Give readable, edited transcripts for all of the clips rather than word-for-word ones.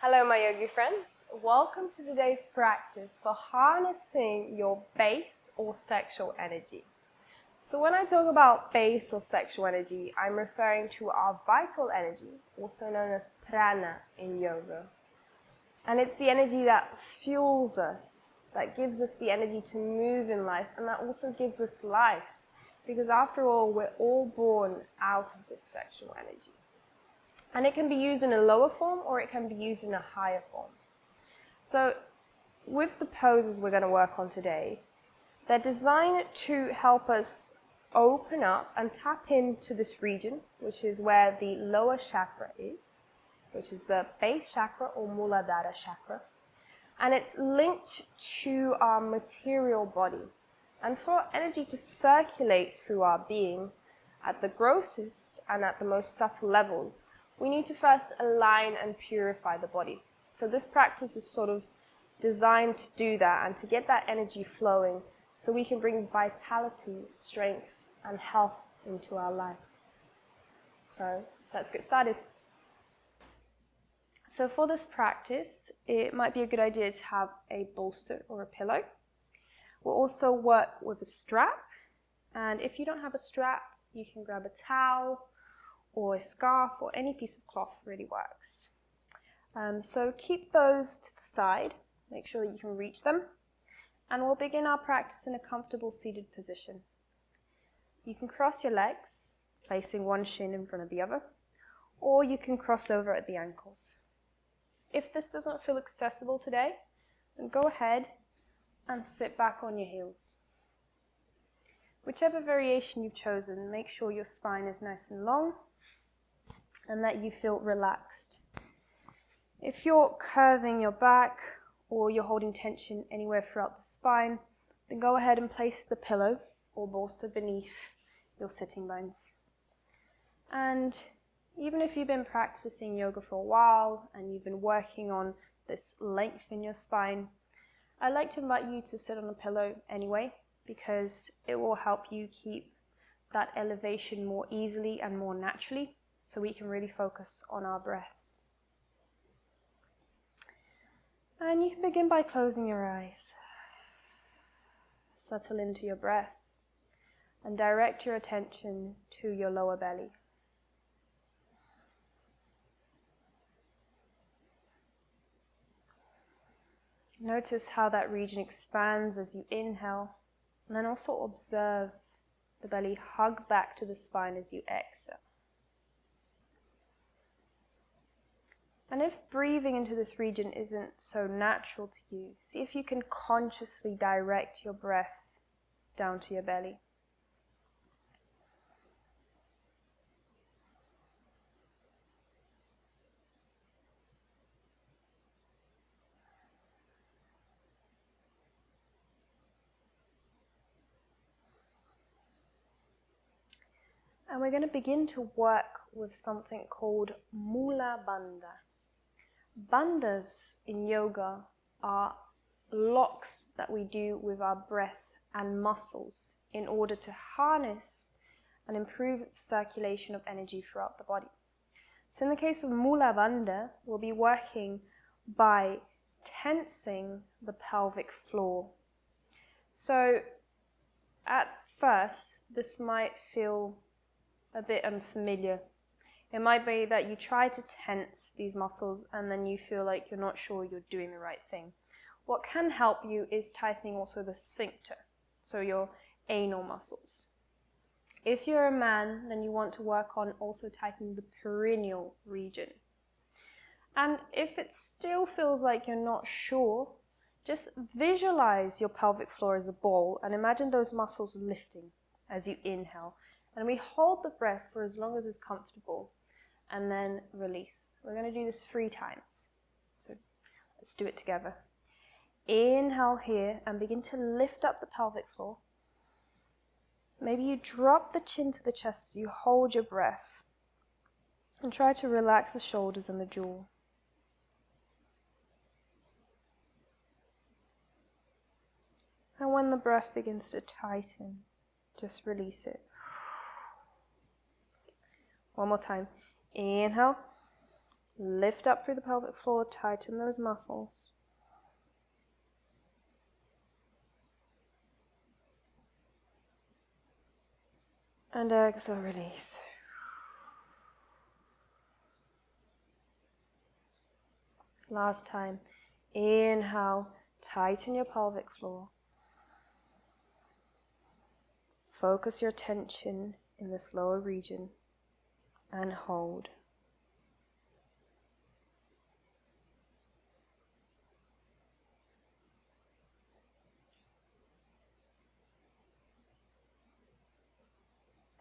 Hello my yogi friends, welcome to today's practice for harnessing your base or sexual energy. So when I talk about base or sexual energy, I'm referring to our vital energy, also known as prana in yoga. And it's the energy that fuels us, that gives us the energy to move in life, and that also gives us life. Because after all, we're all born out of this sexual energy. And it can be used in a lower form or it can be used in a higher form. So with the poses we're going to work on today, they're designed to help us open up and tap into this region, which is where the lower chakra is, which is the base chakra or Mooladhara chakra. And it's linked to our material body. And for energy to circulate through our being at the grossest and at the most subtle levels, we need to first align and purify the body. So this practice is sort of designed to do that and to get that energy flowing so we can bring vitality, strength, and health into our lives. So let's get started. So for this practice, it might be a good idea to have a bolster or a pillow. We'll also work with a strap, and if you don't have a strap, you can grab a towel or a scarf or any piece of cloth really works. So keep those to the side, make sure that you can reach them, and we'll begin our practice in a comfortable seated position. You can cross your legs, placing one shin in front of the other, or you can cross over at the ankles. If this doesn't feel accessible today, then go ahead and sit back on your heels. Whichever variation you've chosen, make sure your spine is nice and long and that you feel relaxed. If you're curving your back or you're holding tension anywhere throughout the spine, then go ahead and place the pillow or bolster beneath your sitting bones. And even if you've been practicing yoga for a while and you've been working on this length in your spine, I'd like to invite you to sit on a pillow anyway, because it will help you keep that elevation more easily and more naturally, so we can really focus on our breaths. And you can begin by closing your eyes. Settle into your breath and direct your attention to your lower belly. Notice how that region expands as you inhale, and then also observe the belly hug back to the spine as you exhale. And if breathing into this region isn't so natural to you, see if you can consciously direct your breath down to your belly. And we're going to begin to work with something called Mulabanda. Bandhas in yoga are locks that we do with our breath and muscles in order to harness and improve the circulation of energy throughout the body. So in the case of Mulabanda, we'll be working by tensing the pelvic floor. So at first, this might feel a bit unfamiliar. It might be that you try to tense these muscles and then you feel like you're not sure you're doing the right thing. What can help you is tightening also the sphincter, so your anal muscles. If you're a man, then you want to work on also tightening the perineal region. And if it still feels like you're not sure, just visualize your pelvic floor as a ball and imagine those muscles lifting as you inhale. And we hold the breath for as long as is comfortable and then release. We're going to do this 3 times. So let's do it together. Inhale here and begin to lift up the pelvic floor. Maybe you drop the chin to the chest as you hold your breath. And try to relax the shoulders and the jaw. And when the breath begins to tighten, just release it. One more time. Inhale. Lift up through the pelvic floor, tighten those muscles. And exhale, release. Last time. Inhale, tighten your pelvic floor. Focus your attention in this lower region and hold.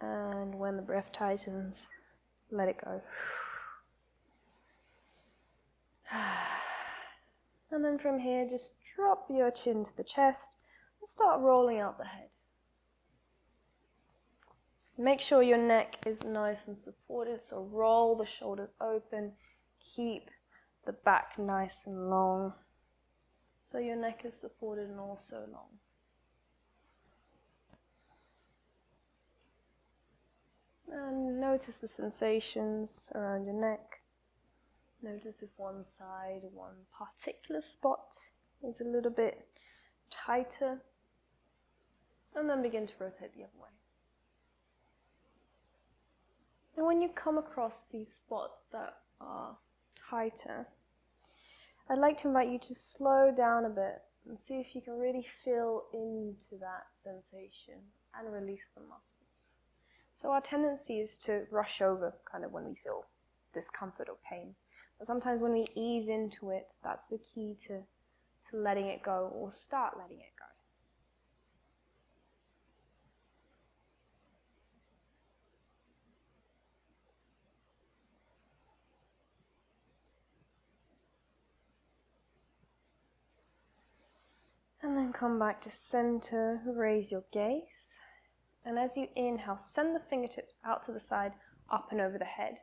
And when the breath tightens, let it go. And then from here, just drop your chin to the chest and start rolling out the head. Make sure your neck is nice and supported, so roll the shoulders open. Keep the back nice and long, so your neck is supported and also long. And notice the sensations around your neck. Notice if one side, one particular spot is a little bit tighter. And then begin to rotate the other way. And when you come across these spots that are tighter, I'd like to invite you to slow down a bit and see if you can really feel into that sensation and release the muscles. So our tendency is to rush over kind of when we feel discomfort or pain. But sometimes when we ease into it, that's the key to letting it go, or start letting it go. And then come back to center, raise your gaze. And as you inhale, send the fingertips out to the side, up and over the head.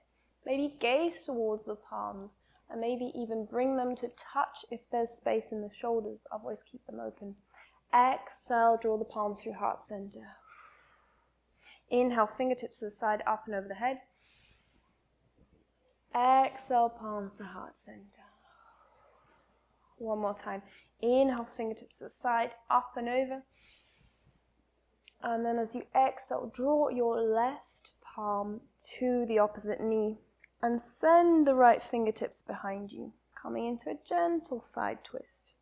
Maybe gaze towards the palms, and maybe even bring them to touch if there's space in the shoulders. Otherwise, keep them open. Exhale, draw the palms through heart center. Inhale, fingertips to the side, up and over the head. Exhale, palms to heart center. One more time. Inhale, fingertips to the side, up and over. And then as you exhale, draw your left palm to the opposite knee and send the right fingertips behind you, coming into a gentle side twist.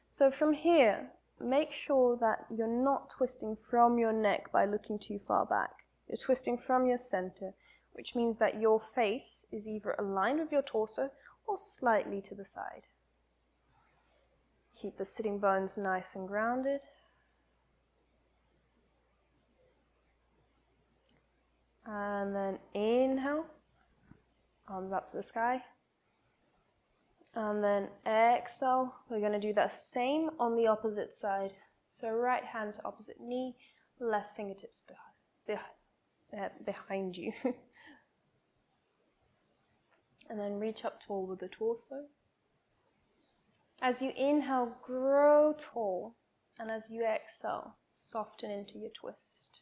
So from here, make sure that you're not twisting from your neck by looking too far back. You're twisting from your center, which means that your face is either aligned with your torso or slightly to the side. Keep the sitting bones nice and grounded. And then inhale, arms up to the sky. And then exhale, we're going to do that same on the opposite side. So right hand to opposite knee, left fingertips behind you. And then reach up tall with the torso. As you inhale, grow tall. And as you exhale, soften into your twist.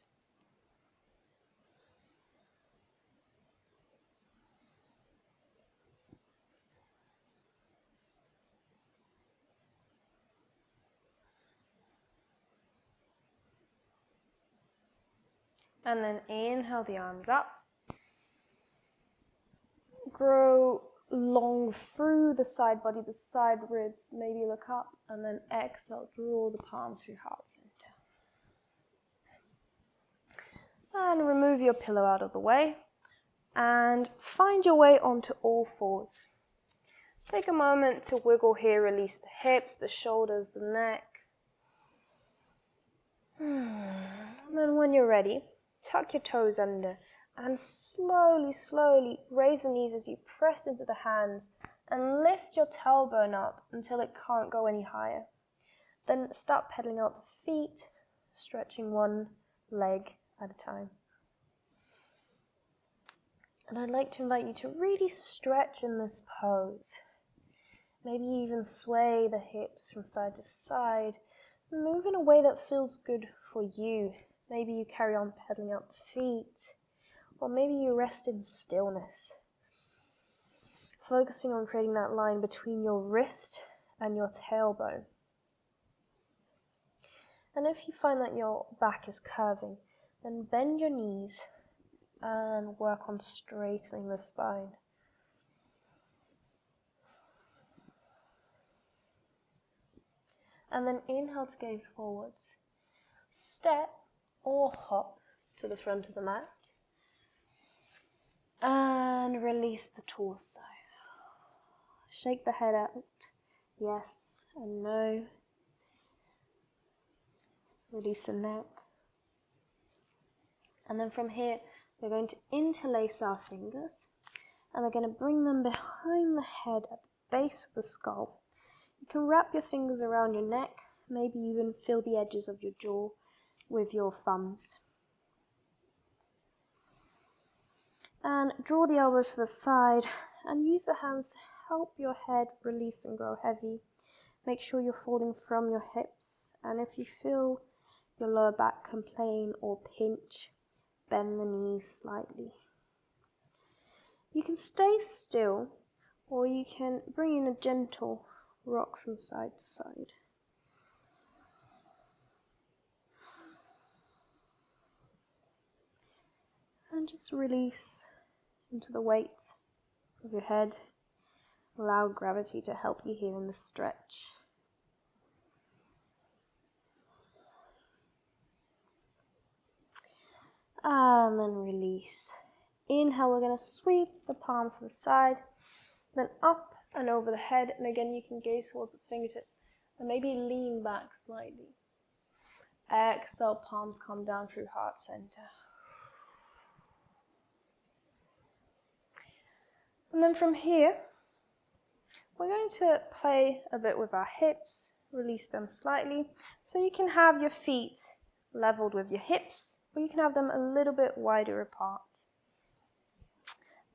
And then inhale the arms up. Grow long through the side body, the side ribs. Maybe look up. And then exhale, draw the palms through heart center. And remove your pillow out of the way. And find your way onto all fours. Take a moment to wiggle here. Release the hips, the shoulders, the neck. And then when you're ready, tuck your toes under and slowly, slowly raise the knees as you press into the hands and lift your tailbone up until it can't go any higher. Then start pedaling out the feet, stretching one leg at a time. And I'd like to invite you to really stretch in this pose. Maybe even sway the hips from side to side. Move in a way that feels good for you. Maybe you carry on pedaling out the feet, or maybe you rest in stillness. focusing on creating that line between your wrist and your tailbone. And if you find that your back is curving, then bend your knees and work on straightening the spine. And then inhale to gaze forwards. Step or hop to the front of the mat. And release the torso. Shake the head out. Yes and no. Release the neck. And then from here, we're going to interlace our fingers. And we're going to bring them behind the head at the base of the skull. You can wrap your fingers around your neck, maybe even feel the edges of your jaw with your thumbs. And draw the elbows to the side and use the hands to help your head release and grow heavy. Make sure you're folding from your hips, and if you feel your lower back complain or pinch, bend the knees slightly. You can stay still, or you can bring in a gentle rock from side to side. And just release into the weight of your head. Allow gravity to help you here in the stretch. And then release. Inhale, we're going to sweep the palms to the side, then up and over the head, and again you can gaze towards the fingertips and maybe lean back slightly. Exhale, palms come down through heart center. And then from here, we're going to play a bit with our hips, release them slightly. So you can have your feet leveled with your hips, or you can have them a little bit wider apart.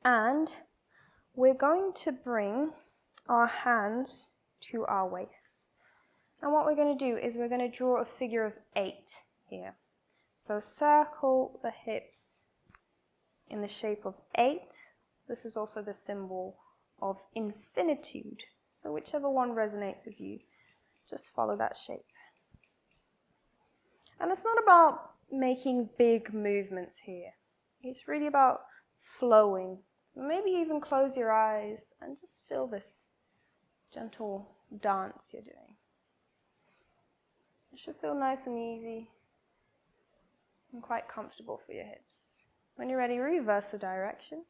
And we're going to bring our hands to our waist. And what we're going to do is we're going to draw a figure of 8 here. So circle the hips in the shape of 8. This is also the symbol of infinitude. So whichever one resonates with you, just follow that shape. And it's not about making big movements here. It's really about flowing. Maybe even close your eyes and just feel this gentle dance you're doing. It should feel nice and easy and quite comfortable for your hips. When you're ready, reverse the direction.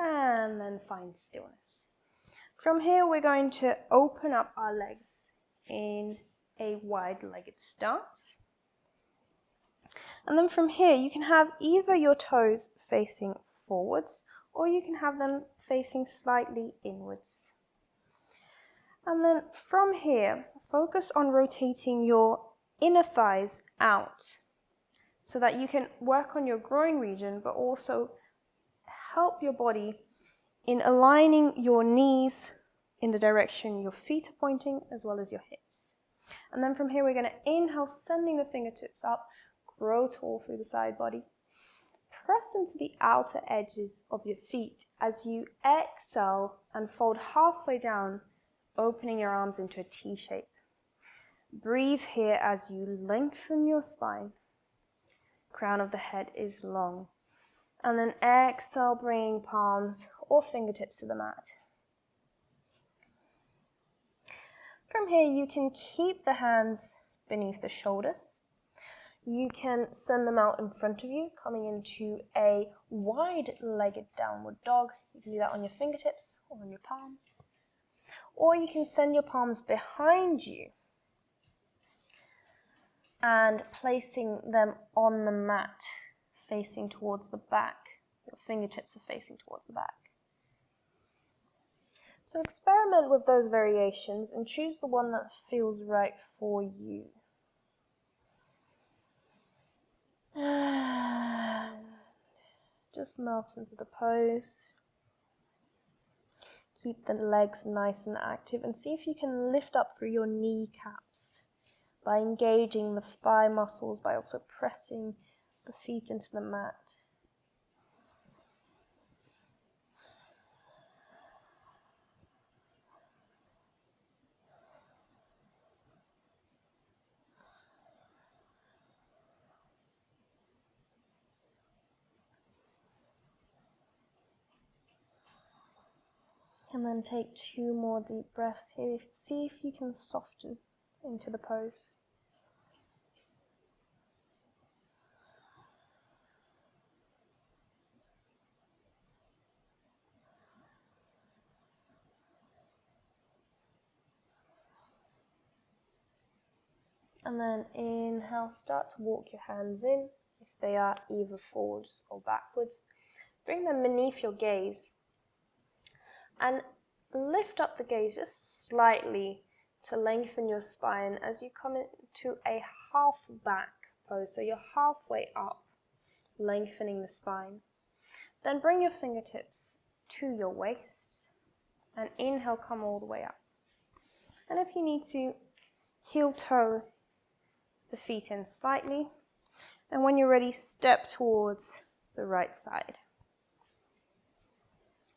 And then find stillness. From here, we're going to open up our legs in a wide-legged stance. And then from here, you can have either your toes facing forwards, or you can have them facing slightly inwards. And then from here, focus on rotating your inner thighs out so that you can work on your groin region, but also help your body in aligning your knees in the direction your feet are pointing, as well as your hips. And then from here, we're going to inhale, sending the fingertips up, grow tall through the side body. Press into the outer edges of your feet as you exhale and fold halfway down, opening your arms into a T shape. Breathe here as you lengthen your spine. Crown of the head is long. And then exhale, bringing palms or fingertips to the mat. From here, you can keep the hands beneath the shoulders. You can send them out in front of you, coming into a wide-legged downward dog. You can do that on your fingertips or on your palms. Or you can send your palms behind you and placing them on the mat, facing towards the back. Your fingertips are facing towards the back. So experiment with those variations and choose the one that feels right for you. Just melt into the pose. keep the legs nice and active, and see if you can lift up through your kneecaps by engaging the thigh muscles, by also pressing the feet into the mat. And then take 2 more deep breaths here. See if you can soften into the pose. And then inhale, start to walk your hands in, if they are either forwards or backwards. Bring them beneath your gaze. And lift up the gaze just slightly to lengthen your spine as you come into a half back pose. So you're halfway up, lengthening the spine. Then bring your fingertips to your waist and inhale, come all the way up. And if you need to, heel toe the feet in slightly. And when you're ready, step towards the right side.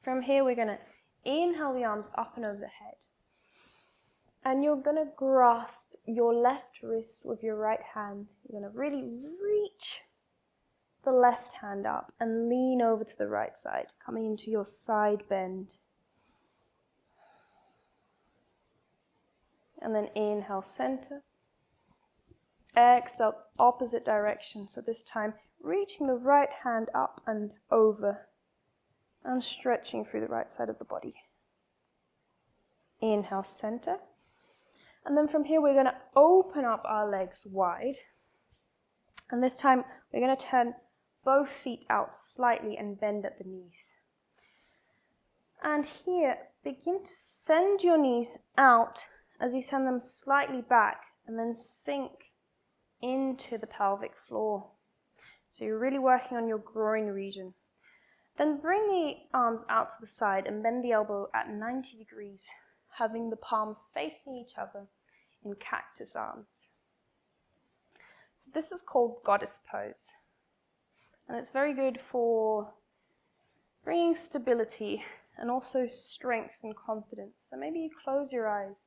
From here, we're going to inhale the arms up and over the head. And you're going to grasp your left wrist with your right hand. You're going to really reach the left hand up and lean over to the right side, coming into your side bend. And then inhale, center. Exhale, opposite direction. So this time, reaching the right hand up and over and stretching through the right side of the body. Inhale, center. And then from here, we're going to open up our legs wide. And this time, we're going to turn both feet out slightly and bend at the knees. And here, begin to send your knees out as you send them slightly back and then sink into the pelvic floor. So you're really working on your groin region. Then bring the arms out to the side and bend the elbow at 90 degrees, having the palms facing each other in cactus arms. So this is called goddess pose. And it's very good for bringing stability and also strength and confidence. So maybe you close your eyes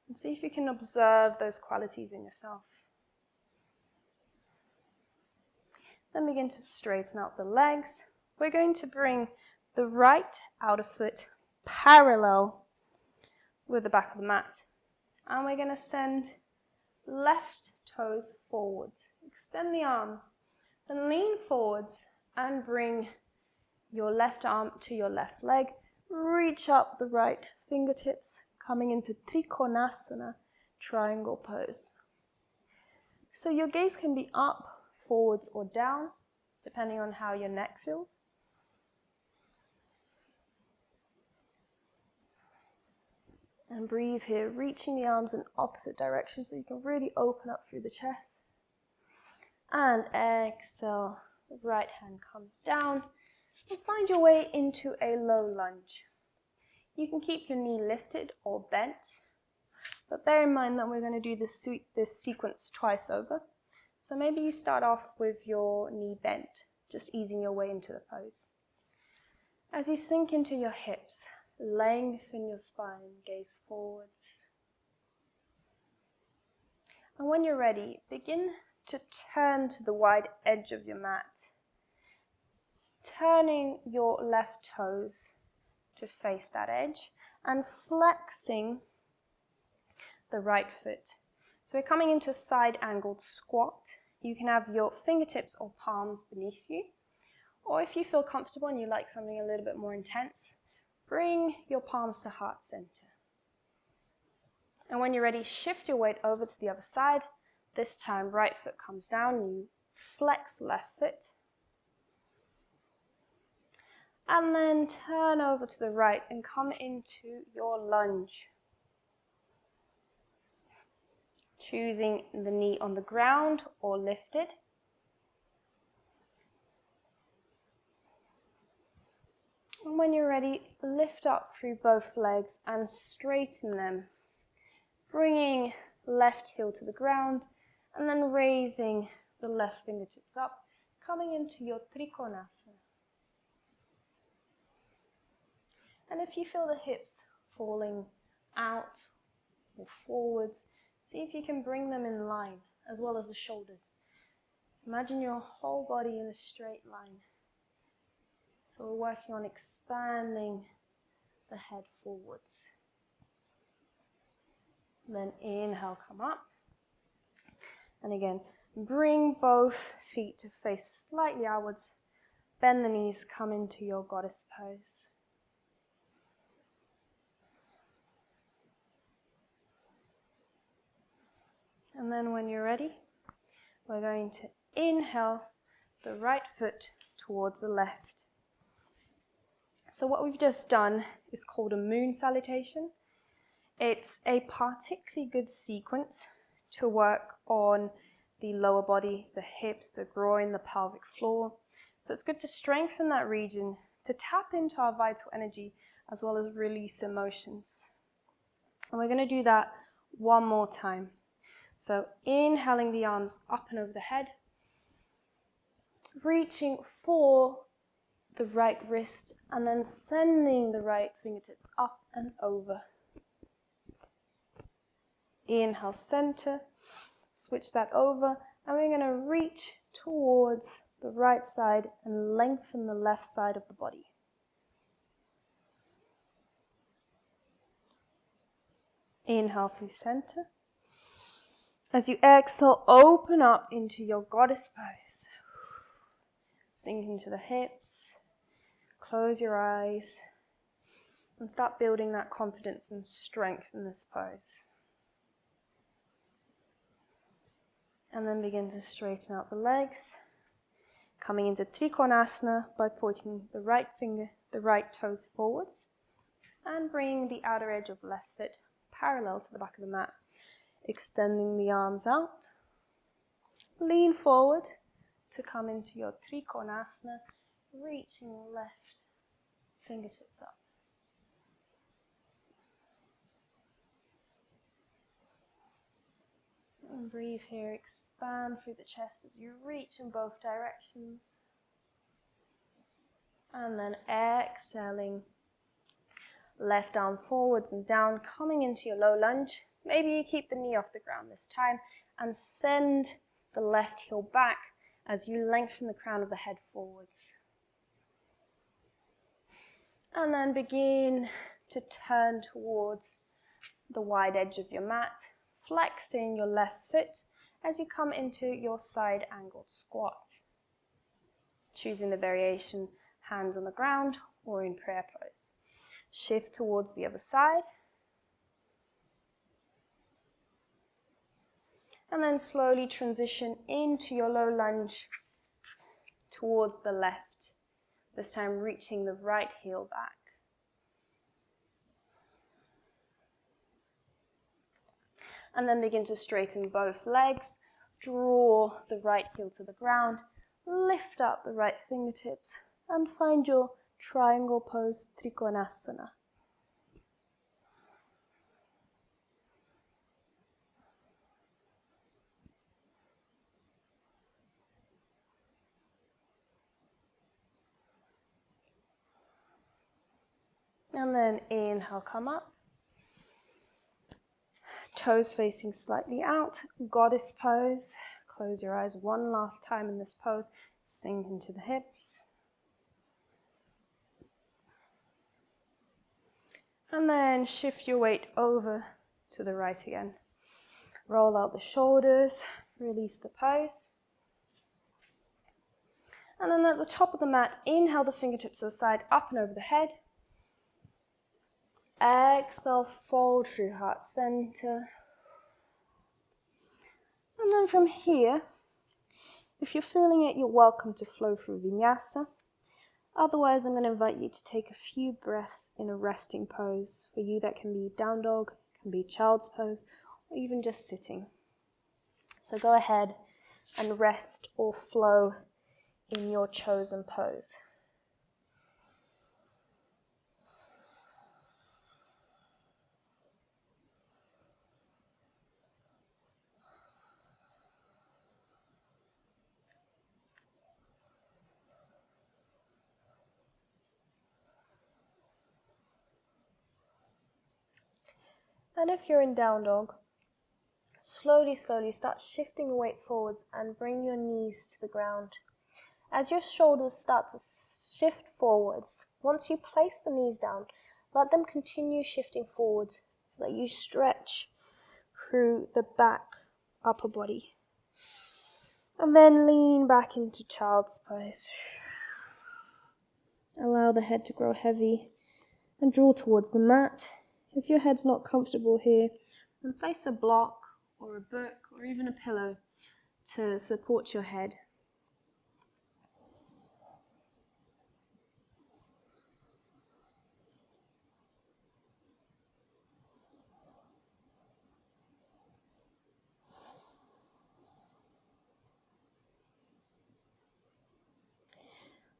and see if you can observe those qualities in yourself. Then begin to straighten out the legs. We're going to bring the right outer foot parallel with the back of the mat. And we're going to send left toes forwards. Extend the arms. Then lean forwards and bring your left arm to your left leg. Reach up the right fingertips, coming into Konasana, triangle pose. So your gaze can be up, forwards or down, depending on how your neck feels. And breathe here, reaching the arms in opposite direction so you can really open up through the chest. And exhale, the right hand comes down and find your way into a low lunge. You can keep your knee lifted or bent, but bear in mind that we're going to do this sequence twice over. So maybe you start off with your knee bent, just easing your way into the pose. As you sink into your hips, lengthen your spine, gaze forwards. And when you're ready, begin to turn to the wide edge of your mat, turning your left toes to face that edge and flexing the right foot. So we're coming into a side angled squat. You can have your fingertips or palms beneath you, or if you feel comfortable and you like something a little bit more intense, bring your palms to heart center. And when you're ready, shift your weight over to the other side. This time, right foot comes down, you flex left foot. And then turn over to the right and come into your lunge. Choosing the knee on the ground or lifted. And when you're ready, lift up through both legs and straighten them, bringing left heel to the ground and then raising the left fingertips up, coming into your Konasana. And if you feel the hips falling out or forwards, see if you can bring them in line, as well as the shoulders. Imagine your whole body in a straight line. So we're working on expanding the head forwards. Then inhale, come up. And again, bring both feet to face slightly outwards. Bend the knees, come into your goddess pose. And then when you're ready, we're going to inhale the right foot towards the left. So what we've just done is called a moon salutation. It's a particularly good sequence to work on the lower body, the hips, the groin, the pelvic floor. So it's good to strengthen that region, to tap into our vital energy, as well as release emotions. And we're going to do that one more time. So inhaling the arms up and over the head, reaching for the right wrist and then sending the right fingertips up and over. Inhale, center, switch that over, and we're going to reach towards the right side and lengthen the left side of the body. Inhale through center. As you exhale, open up into your goddess pose. Sink into the hips, close your eyes, and start building that confidence and strength in this pose. And then begin to straighten out the legs, coming into Konasana by pointing the right finger, the right toes forwards, and bringing the outer edge of left foot parallel to the back of the mat. Extending the arms out, lean forward to come into your Konasana, reaching left fingertips up. And breathe here, expand through the chest as you reach in both directions. And then exhaling, left arm forwards and down, coming into your low lunge. Maybe you keep the knee off the ground this time and send the left heel back as you lengthen the crown of the head forwards. And then begin to turn towards the wide edge of your mat, flexing your left foot as you come into your side angled squat. Choosing the variation, hands on the ground or in prayer pose. Shift towards the other side. And then slowly transition into your low lunge towards the left, this time reaching the right heel back. And then begin to straighten both legs, draw the right heel to the ground, lift up the right fingertips, and find your triangle pose, Konasana. And then inhale, come up. Toes facing slightly out, goddess pose. Close your eyes one last time in this pose. Sink into the hips. And then shift your weight over to the right again. Roll out the shoulders, release the pose. And then at the top of the mat, inhale the fingertips to the side, up and over the head. Exhale, fold through heart center. And then from here, if you're feeling it, you're welcome to flow through vinyasa. Otherwise, I'm going to invite you to take a few breaths in a resting pose. For you, that can be down dog, can be child's pose, or even just sitting. So go ahead and rest or flow in your chosen pose. And if you're in down dog, slowly start shifting the weight forwards and bring your knees to the ground. As your shoulders start to shift forwards, once you place the knees down, let them continue shifting forwards so that you stretch through the back upper body. And then lean back into child's pose. Allow the head to grow heavy and draw towards the mat. If your head's not comfortable here, then place a block or a book or even a pillow to support your head.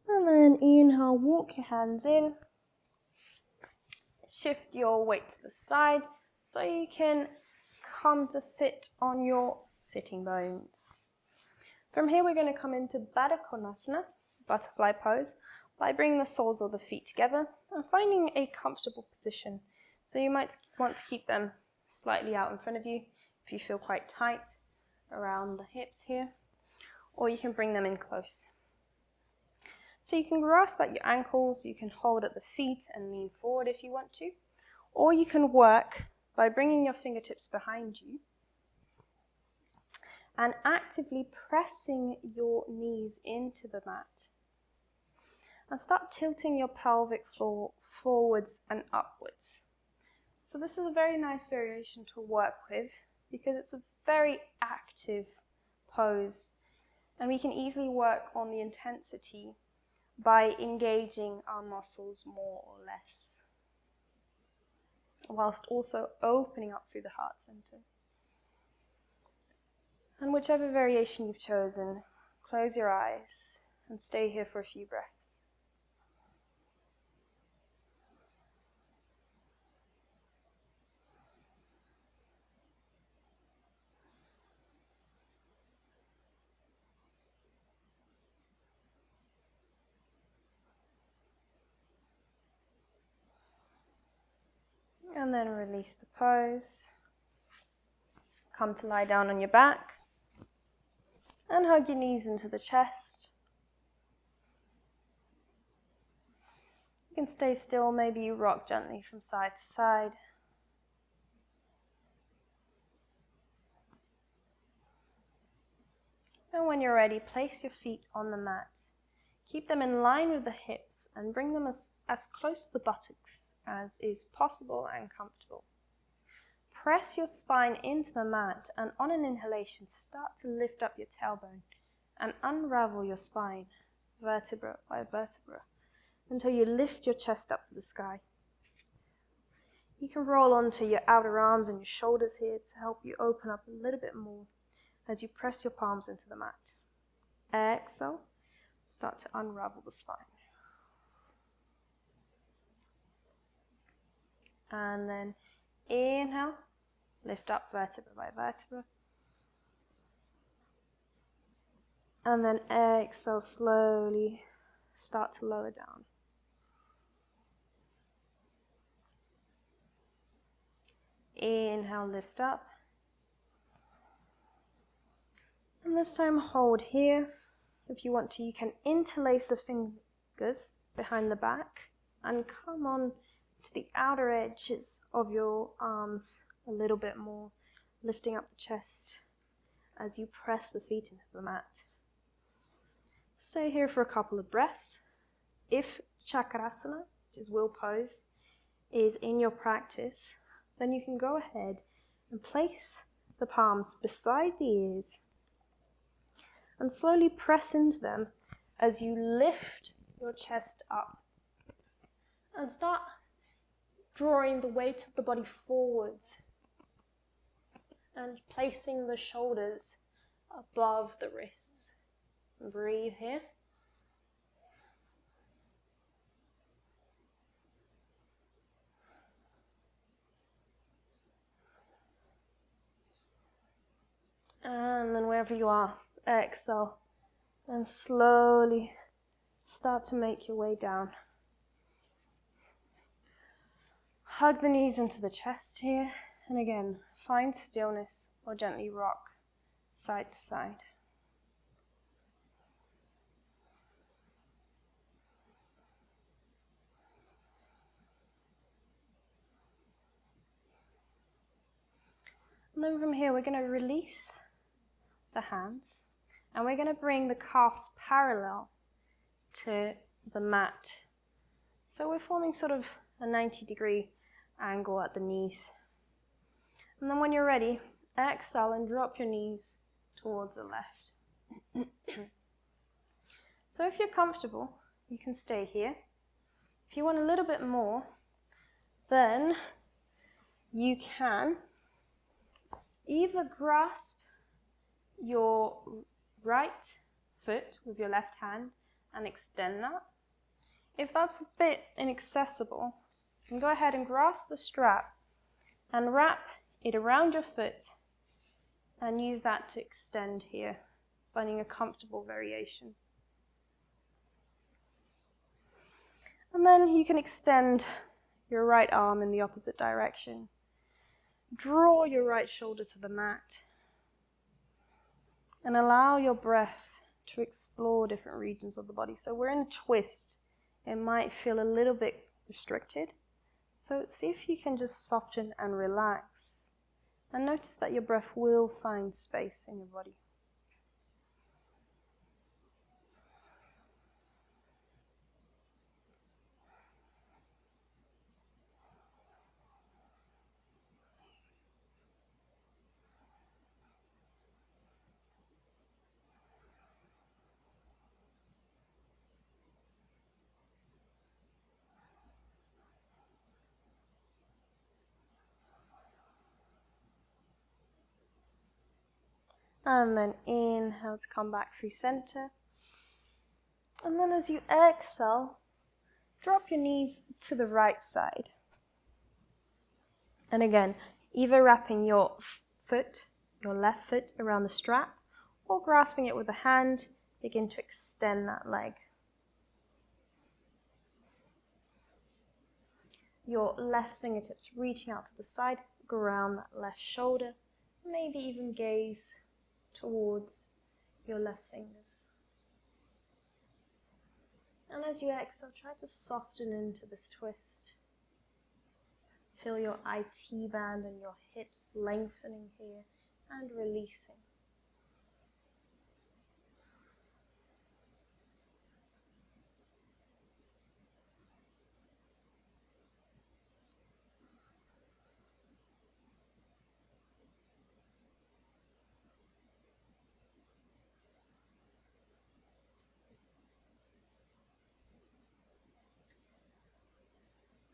And then inhale, walk your hands in. Shift your weight to the side so you can come to sit on your sitting bones. From here we're going to come into Baddha Konasana, butterfly pose, by bringing the soles of the feet together and finding a comfortable position. So you might want to keep them slightly out in front of you if you feel quite tight around the hips here, or you can bring them in close. So you can grasp at your ankles, you can hold at the feet and lean forward if you want to, or you can work by bringing your fingertips behind you and actively pressing your knees into the mat. And start tilting your pelvic floor forwards and upwards. So this is a very nice variation to work with because it's a very active pose and we can easily work on the intensity by engaging our muscles more or less, whilst also opening up through the heart center. And whichever variation you've chosen, close your eyes and stay here for a few breaths. And then release the pose. Come to lie down on your back and hug your knees into the chest. You can stay still, maybe you rock gently from side to side. And when you're ready, place your feet on the mat. Keep them in line with the hips and bring them as close to the buttocks as is possible and comfortable. Press your spine into the mat and on an inhalation, start to lift up your tailbone and unravel your spine, vertebra by vertebra, until you lift your chest up to the sky. You can roll onto your outer arms and your shoulders here to help you open up a little bit more as you press your palms into the mat. Exhale, start to unravel the spine. And then inhale, lift up vertebra by vertebra. And then exhale, slowly start to lower down. Inhale, lift up. And this time hold here. If you want to, you can interlace the fingers behind the back and come on to the outer edges of your arms a little bit more, lifting up the chest as you press the feet into the mat. Stay here for a couple of breaths. If Chakrasana, which is will pose, is in your practice, then you can go ahead and place the palms beside the ears and slowly press into them as you lift your chest up and start drawing the weight of the body forwards and placing the shoulders above the wrists. Breathe here. And then wherever you are, exhale and slowly start to make your way down. Hug the knees into the chest here And again, find stillness or gently rock side to side. And then from here, we're going to release the hands, and we're going to bring the calves parallel to the mat. So we're forming sort of a 90-degree angle at the knees. And then when you're ready, exhale and drop your knees towards the left. So if you're comfortable, you can stay here. If you want a little bit more, then you can either grasp your right foot with your left hand and extend that. If that's a bit inaccessible, you can go ahead and grasp the strap and wrap it around your foot and use that to extend here, finding a comfortable variation. And then you can extend your right arm in the opposite direction. Draw your right shoulder to the mat and allow your breath to explore different regions of the body. So we're in a twist. It might feel a little bit restricted. So see if you can just soften and relax. And notice that your breath will find space in your body. And then inhale to come back through center. And then as you exhale, drop your knees to the right side. And again, either wrapping your foot, your left foot around the strap, or grasping it with a hand, begin to extend that leg. Your left fingertips reaching out to the side, ground that left shoulder, maybe even gaze towards your left fingers. And as you exhale, try to soften into this twist. Feel your IT band and your hips lengthening here and releasing.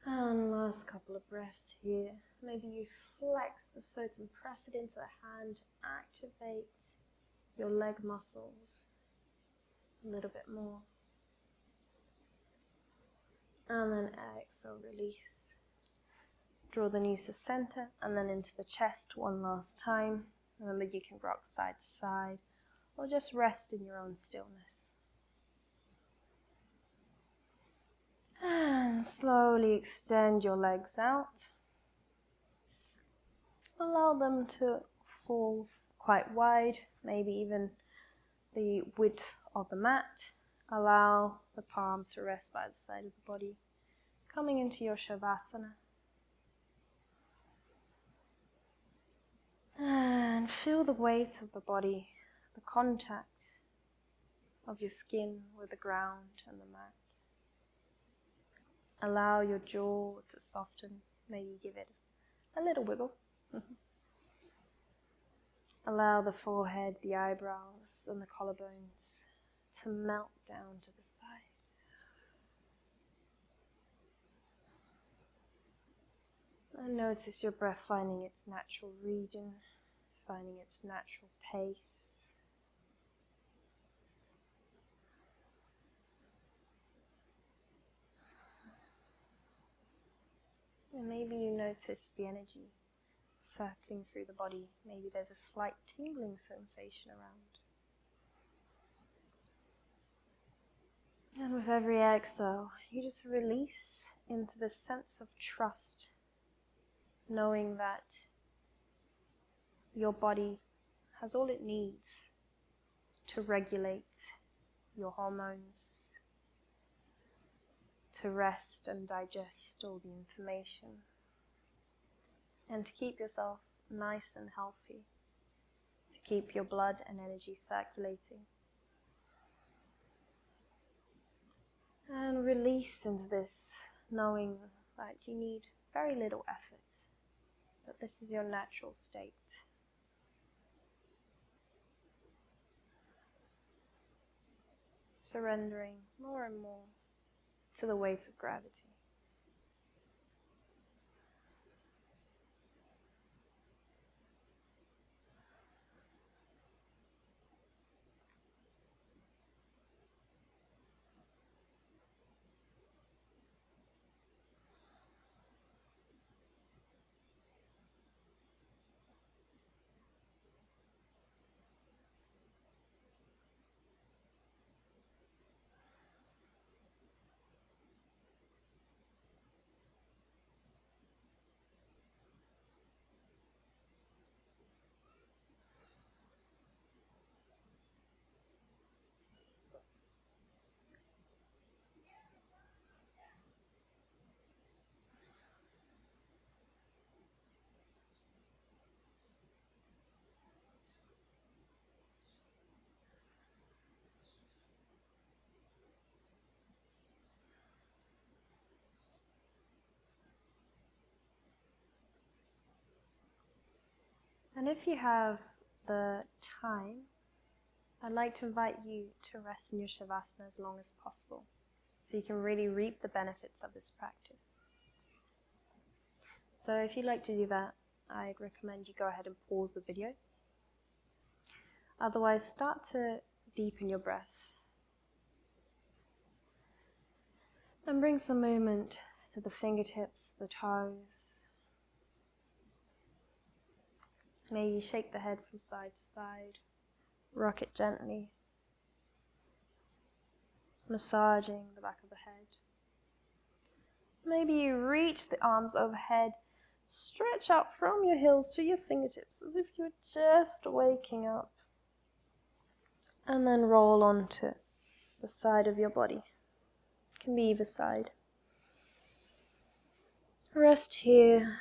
And last couple of breaths here. Maybe you flex the foot and press it into the hand. Activate your leg muscles a little bit more. And then exhale, release. Draw the knees to center and then into the chest one last time. Remember, you can rock side to side or just rest in your own stillness. And slowly extend your legs out. Allow them to fall quite wide, maybe even the width of the mat. Allow the palms to rest by the side of the body. Coming into your Shavasana. And feel the weight of the body, the contact of your skin with the ground and the mat. Allow your jaw to soften, maybe give it a little wiggle. Allow the forehead, the eyebrows and the collarbones to melt down to the side. And notice your breath finding its natural region, finding its natural pace. And maybe you notice the energy circling through the body. Maybe there's a slight tingling sensation around. And with every exhale, you just release into this sense of trust, knowing that your body has all it needs to regulate your hormones, to rest and digest all the information, and to keep yourself nice and healthy, to keep your blood and energy circulating. And release into this, knowing that you need very little effort, that this is your natural state. Surrendering more and more to the weight of gravity. And if you have the time, I'd like to invite you to rest in your Shavasana as long as possible, so you can really reap the benefits of this practice. So if you'd like to do that, I'd recommend you go ahead and pause the video. Otherwise, start to deepen your breath. And bring some movement to the fingertips, the toes. Maybe shake the head from side to side. Rock it gently. Massaging the back of the head. Maybe you reach the arms overhead. Stretch out from your heels to your fingertips as if you're just waking up. And then roll onto the side of your body. It can be either side. Rest here.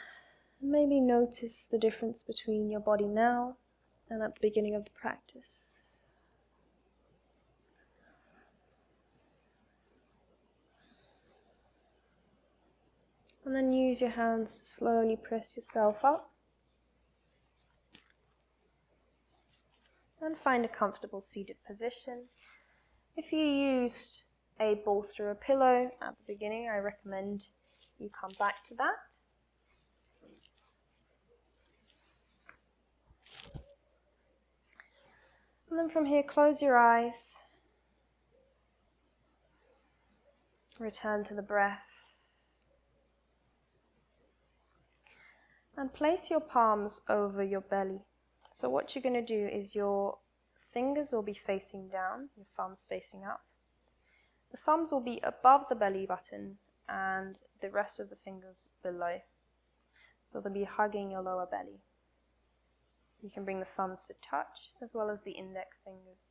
Maybe notice the difference between your body now and at the beginning of the practice. And then use your hands to slowly press yourself up. And find a comfortable seated position. If you used a bolster or a pillow at the beginning, I recommend you come back to that. And then from here, close your eyes. Return to the breath. And place your palms over your belly. So what you're going to do is your fingers will be facing down, your thumbs facing up. The thumbs will be above the belly button and the rest of the fingers below. So they'll be hugging your lower belly. You can bring the thumbs to touch as well as the index fingers.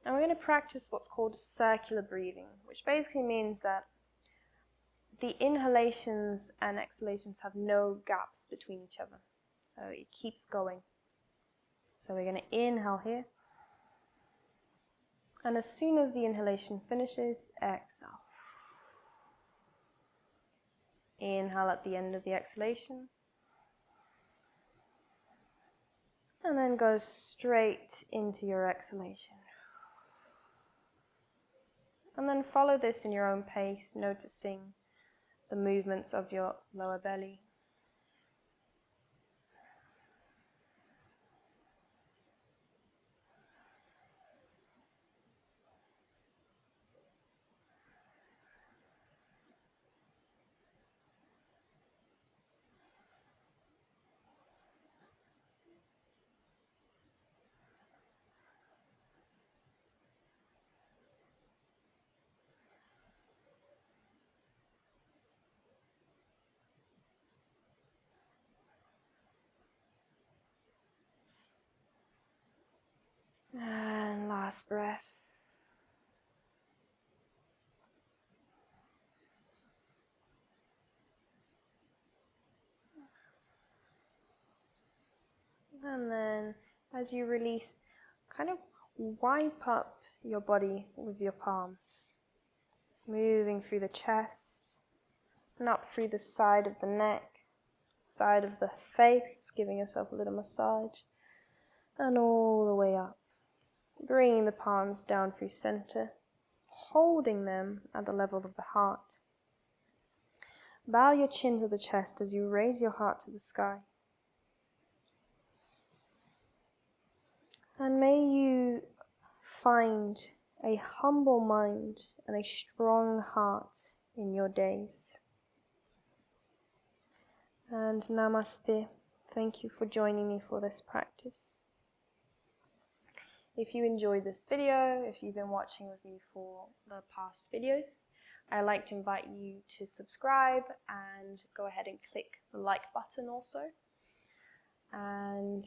And we're going to practice what's called circular breathing, which basically means that the inhalations and exhalations have no gaps between each other. So it keeps going. So we're going to inhale here. And as soon as the inhalation finishes, exhale. Inhale at the end of the exhalation. And then go straight into your exhalation. And then follow this in your own pace, noticing the movements of your lower belly. Last breath. And then as you release, kind of wipe up your body with your palms, moving through the chest and up through the side of the neck, side of the face, giving yourself a little massage, and all the way up, bringing the palms down through center, holding them at the level of the heart. Bow your chin to the chest as you raise your heart to the sky. And may you find a humble mind and a strong heart in your days. And namaste. Thank you for joining me for this practice. If you enjoyed this video, if you've been watching with me for the past videos, I'd like to invite you to subscribe and go ahead and click the like button also. And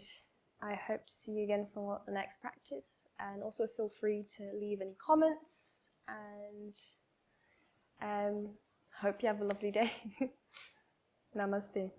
I hope to see you again for the next practice. And also feel free to leave any comments, and hope you have a lovely day. Namaste.